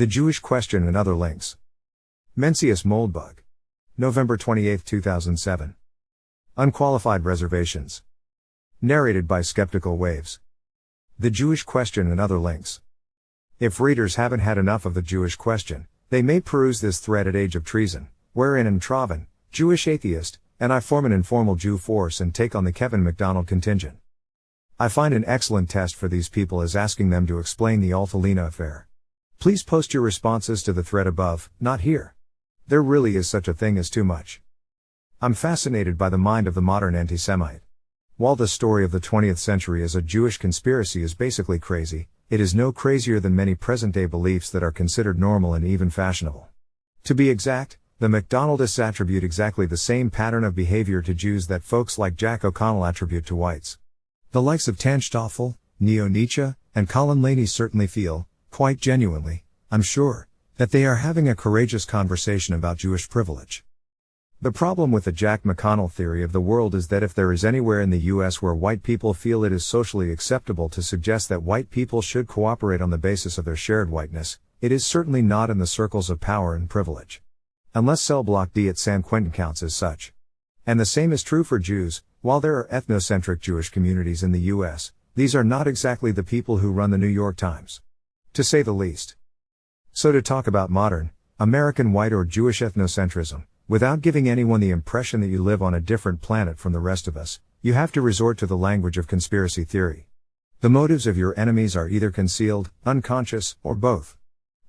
The Jewish Question and Other Links. Mencius Moldbug. November 28, 2007. Unqualified Reservations. Narrated by Skeptical Waves. The Jewish Question and Other Links. If readers haven't had enough of the Jewish question, they may peruse this thread at Age of Treason, wherein an Traven, Jewish atheist, and I form an informal Jew force and take on the Kevin McDonald contingent. I find an excellent test for these people is asking them to explain the Altalena affair. Please post your responses to the thread above, not here. There really is such a thing as too much. I'm fascinated by the mind of the modern anti-Semite. While the story of the 20th century as a Jewish conspiracy is basically crazy, it is no crazier than many present-day beliefs that are considered normal and even fashionable. To be exact, the McDonaldists attribute exactly the same pattern of behavior to Jews that folks like Jack O'Connell attribute to whites. The likes of Tan Stoffel, Neo-Nietzsche, and Colin Laney certainly feel, quite genuinely, I'm sure, that they are having a courageous conversation about Jewish privilege. The problem with the Jack McConnell theory of the world is that if there is anywhere in the US where white people feel it is socially acceptable to suggest that white people should cooperate on the basis of their shared whiteness, it is certainly not in the circles of power and privilege. Unless Cell Block D at San Quentin counts as such. And the same is true for Jews. While there are ethnocentric Jewish communities in the US, these are not exactly the people who run the New York Times. To say the least. So to talk about modern, American white or Jewish ethnocentrism, without giving anyone the impression that you live on a different planet from the rest of us, you have to resort to the language of conspiracy theory. The motives of your enemies are either concealed, unconscious, or both.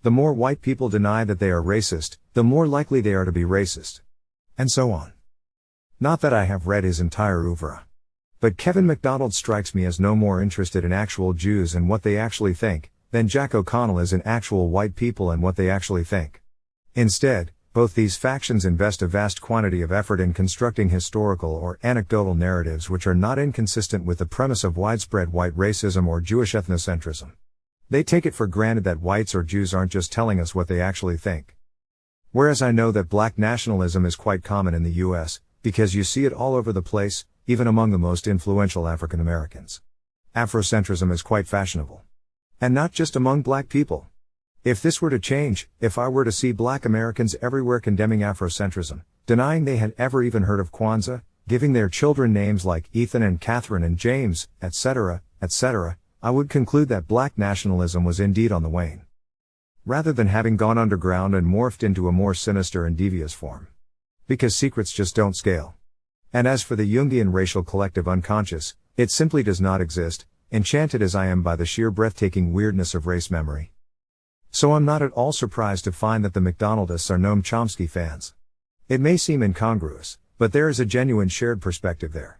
The more white people deny that they are racist, the more likely they are to be racist. And so on. Not that I have read his entire oeuvre. But Kevin McDonald strikes me as no more interested in actual Jews and what they actually think, than Jack O'Connell is in actual white people and what they actually think. Instead, both these factions invest a vast quantity of effort in constructing historical or anecdotal narratives which are not inconsistent with the premise of widespread white racism or Jewish ethnocentrism. They take it for granted that whites or Jews aren't just telling us what they actually think. Whereas I know that black nationalism is quite common in the US, because you see it all over the place, even among the most influential African Americans. Afrocentrism is quite fashionable. And not just among black people. If this were to change, if I were to see black Americans everywhere condemning Afrocentrism, denying they had ever even heard of Kwanzaa, giving their children names like Ethan and Catherine and James, etc., I would conclude that black nationalism was indeed on the wane. Rather than having gone underground and morphed into a more sinister and devious form. Because secrets just don't scale. And as for the Jungian racial collective unconscious, it simply does not exist, enchanted as I am by the sheer breathtaking weirdness of race memory. So I'm not at all surprised to find that the McDonaldists are Noam Chomsky fans. It may seem incongruous, but there is a genuine shared perspective there.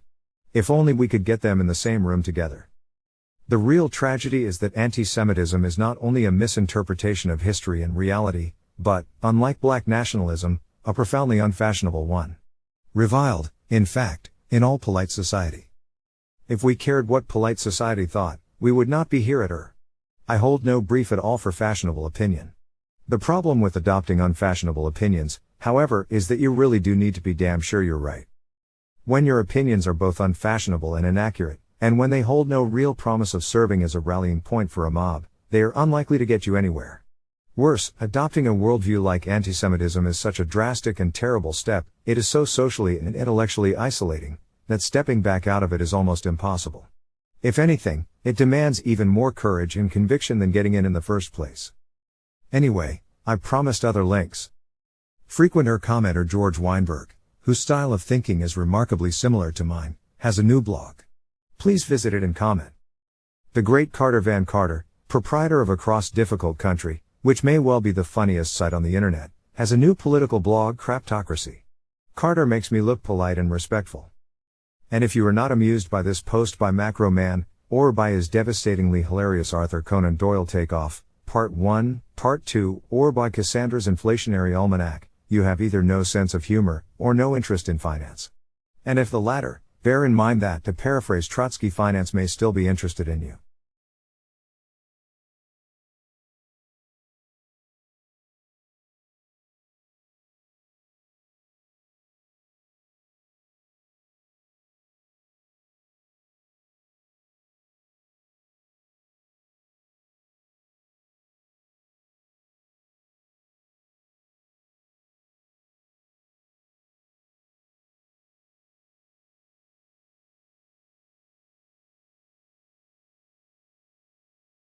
If only we could get them in the same room together. The real tragedy is that anti-Semitism is not only a misinterpretation of history and reality, but, unlike black nationalism, a profoundly unfashionable one. Reviled, in fact, in all polite society. If we cared what polite society thought, we would not be here at her. I hold no brief at all for fashionable opinion. The problem with adopting unfashionable opinions, however, is that you really do need to be damn sure you're right. When your opinions are both unfashionable and inaccurate, and when they hold no real promise of serving as a rallying point for a mob, they are unlikely to get you anywhere. Worse, adopting a worldview like antisemitism is such a drastic and terrible step, it is so socially and intellectually isolating, that stepping back out of it is almost impossible. If anything, it demands even more courage and conviction than getting in the first place. Anyway, I promised other links. Frequenter commenter George Weinberg, whose style of thinking is remarkably similar to mine, has a new blog. Please visit it and comment. The great Carter Van Carter, proprietor of Across Difficult Country, which may well be the funniest site on the internet, has a new political blog, Craptocracy. Carter makes me look polite and respectful. And if you are not amused by this post by Macro Man, or by his devastatingly hilarious Arthur Conan Doyle Takeoff, Part 1, Part 2, or by Cassandra's Inflationary Almanac, you have either no sense of humor, or no interest in finance. And if the latter, bear in mind that, to paraphrase Trotsky, finance may still be interested in you.